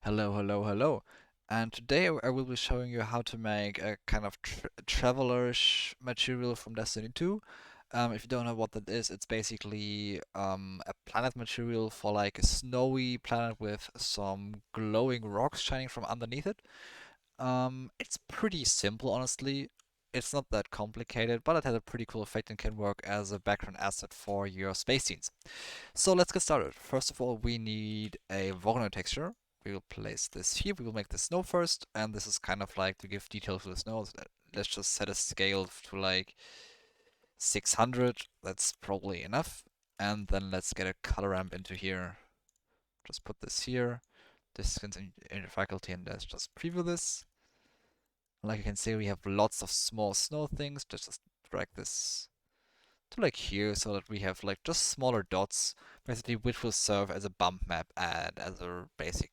Hello, hello, hello. And today I will be showing you how to make a kind of travelerish material from Destiny 2. If you don't know what that is, it's basically a planet material for like a snowy planet with some glowing rocks shining from underneath it. It's pretty simple, honestly. It's not that complicated, but it has a pretty cool effect and can work as a background asset for your space scenes. So let's get started. First of all, we need a Voronoi texture. We will place this here. We will make the snow first, and this is kind of like to give detail to the snow. So let's just set a scale to like 600. That's probably enough. And then let's get a color ramp into here. Just put this here. Distance in faculty, and let's just preview this. Like you can see, we have lots of small snow things. Just drag this to like here so that we have like just smaller dots basically which will serve as a bump map and as a basic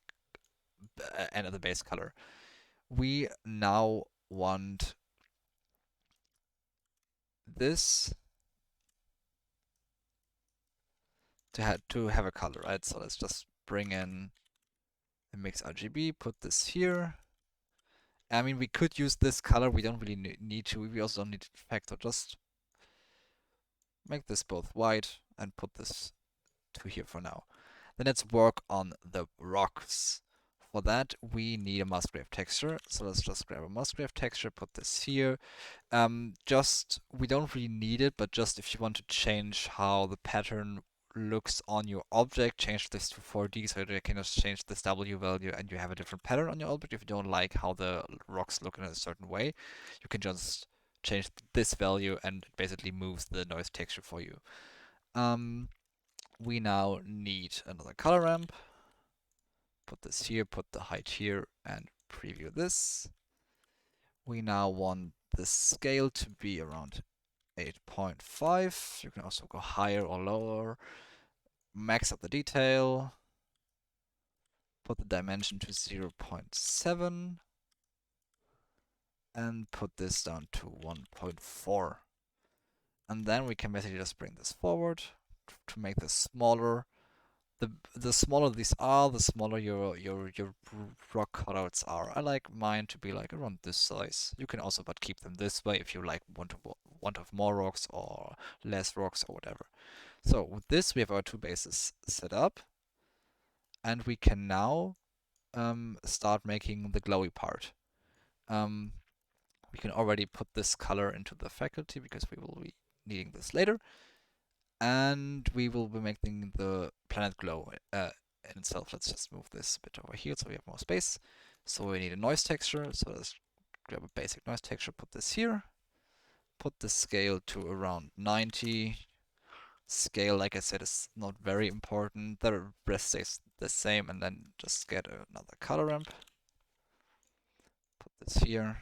and as a base color. We now want this to have a color, right? So let's just bring in a mix RGB, put this here. I mean, we could use this color. We don't really need to. We also don't need to factor. Just make this both white and put this to here for now. Then let's work on the rocks. For that, we need a Musgrave texture. So let's just grab a Musgrave texture, put this here. We don't really need it, but just if you want to change how the pattern looks on your object, change this to 4D so that you can just change this W value and you have a different pattern on your object. If you don't like how the rocks look in a certain way, you can just change this value and it basically moves the noise texture for you. Um, we now need another color ramp. Put this here, put the height here, and preview this. We now want the scale to be around 8.5. You can also go higher or lower. Max up the detail. Put the dimension to 0.7. And put this down to 1.4. And then we can basically just bring this forward to make this smaller. The smaller these are, the smaller your rock cutouts are. I like mine to be like around this size. You can also but keep them this way if you like want to have more rocks or less rocks or whatever. So with this we have our two bases set up, and we can now start making the glowy part. Um, we can already put this color into the faculty because we will be needing this later. And we will be making the planet glow in itself. Let's just move this a bit over here so we have more space. So we need a noise texture. So let's grab a basic noise texture, put this here, put the scale to around 90. Scale, like I said, is not very important. The rest stays the same, and then just get another color ramp. Put this here.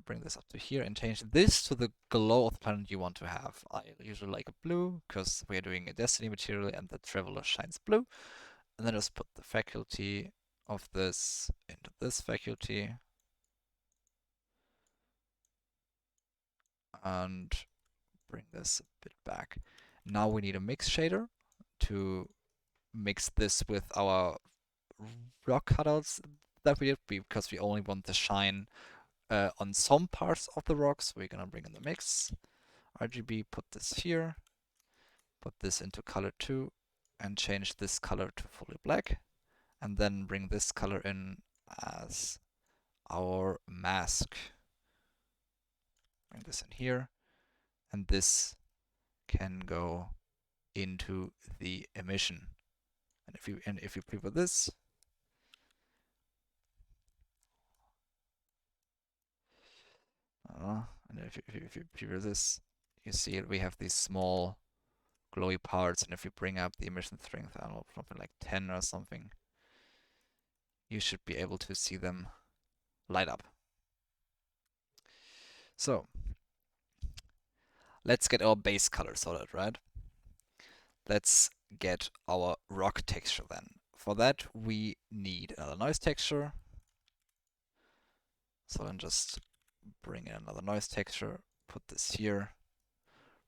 Bring this up to here and change this to the glow of the planet you want to have. I usually like a blue because we are doing a Destiny material and the Traveler shines blue. And then just put the faculty of this into this faculty. And bring this a bit back. Now we need a mix shader to mix this with our rock cutouts that we did because we only want the shine on some parts of the rocks. We're gonna bring in the mix. RGB, put this here, put this into color 2, and change this color to fully black, and then bring this color in as our mask. Bring this in here, and this can go into the emission. And if you preview this, and if you preview this, you see we have these small glowy parts, and if you bring up the emission strength, I don't know, something like 10 or something, you should be able to see them light up. So let's get our base color sorted, right? Let's get our rock texture then. For that, we need another noise texture. So then just bring in another noise texture, put this here,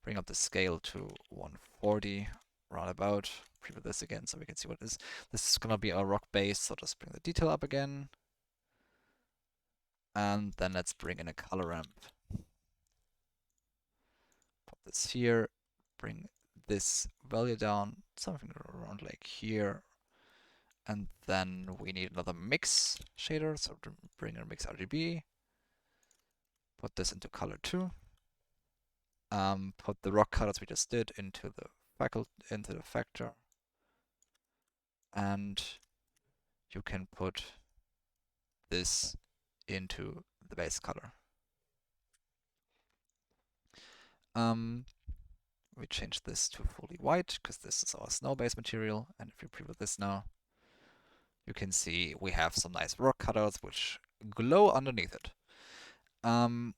bring up the scale to 140, roundabout. Preview this again so we can see what it is. This is gonna be our rock base, so just bring the detail up again. And then let's bring in a color ramp. Put this here, bring this value down, something around like here. And then we need another mix shader, so to bring in a mix RGB. Put this into color 2. Put the rock colors we just did into the factor. And you can put this into the base color. We change this to fully white because this is our snow base material. And if you preview this now, you can see we have some nice rock cutouts which glow underneath it.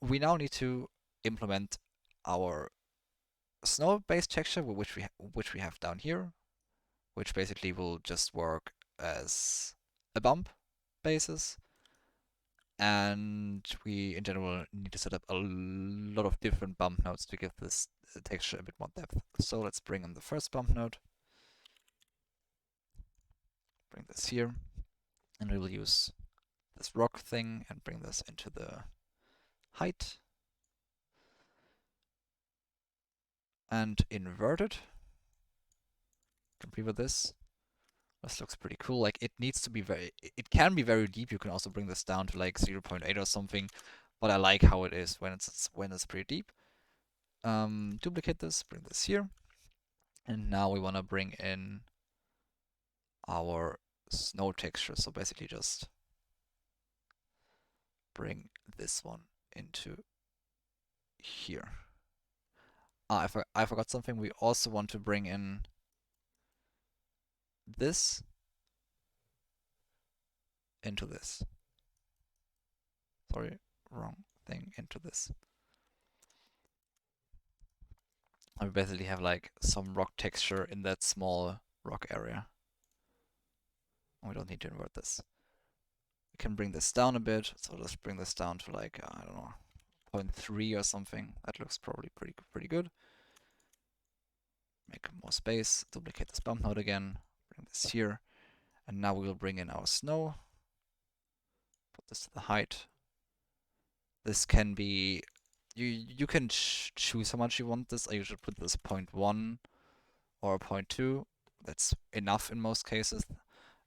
We now need to implement our snow base texture, which we have down here, which basically will just work as a bump basis. And we, in general, need to set up a lot of different bump nodes to give this texture a bit more depth. So let's bring in the first bump node. Bring this here. And we will use this rock thing and bring this into the height. And invert it. You can preview this. This looks pretty cool. Like it needs to be it can be very deep. You can also bring this down to like 0.8 or something. But I like how it is when it's pretty deep. Duplicate this, bring this here. And now we want to bring in our snow texture. So basically just bring this one into here. I forgot something. We also want to bring in this into this. Sorry, wrong thing, into this. And we basically have like some rock texture in that small rock area. We don't need to invert this. We can bring this down a bit, so let's bring this down to like, I don't know, 0.3 or something. That looks probably pretty good. Make more space, duplicate this bump node again, bring this here, and now we will bring in our snow. Put this to the height. This can be, you can choose how much you want this. I usually put this 0.1 or 0.2. That's enough in most cases.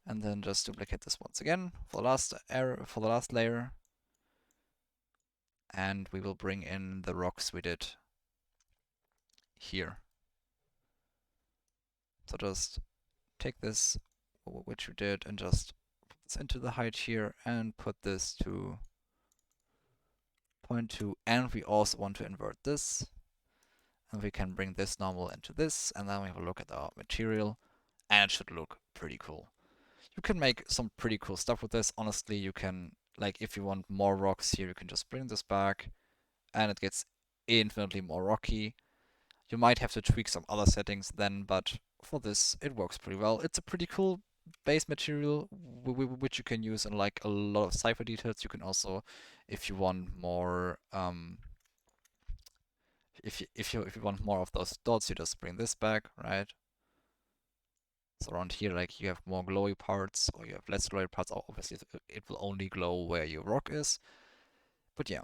And then just duplicate this once again for the last layer. And we will bring in the rocks we did here. So just take this, which we did, and just put this into the height here and put this to 0.2. And we also want to invert this. And we can bring this normal into this, and then we have a look at our material, and it should look pretty cool. You can make some pretty cool stuff with this. Honestly, you can, like, if you want more rocks here, you can just bring this back, and it gets infinitely more rocky. You might have to tweak some other settings then, but for this, it works pretty well. It's a pretty cool base material, which you can use in like a lot of cipher details. You can also, if you want more, if you want more of those dots, you just bring this back, right? So around here, like you have more glowy parts or you have less glowy parts. Obviously, it will only glow where your rock is. But yeah,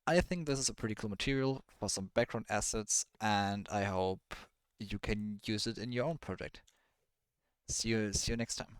I think this is a pretty cool material for some background assets, and I hope you can use it in your own project. See you next time.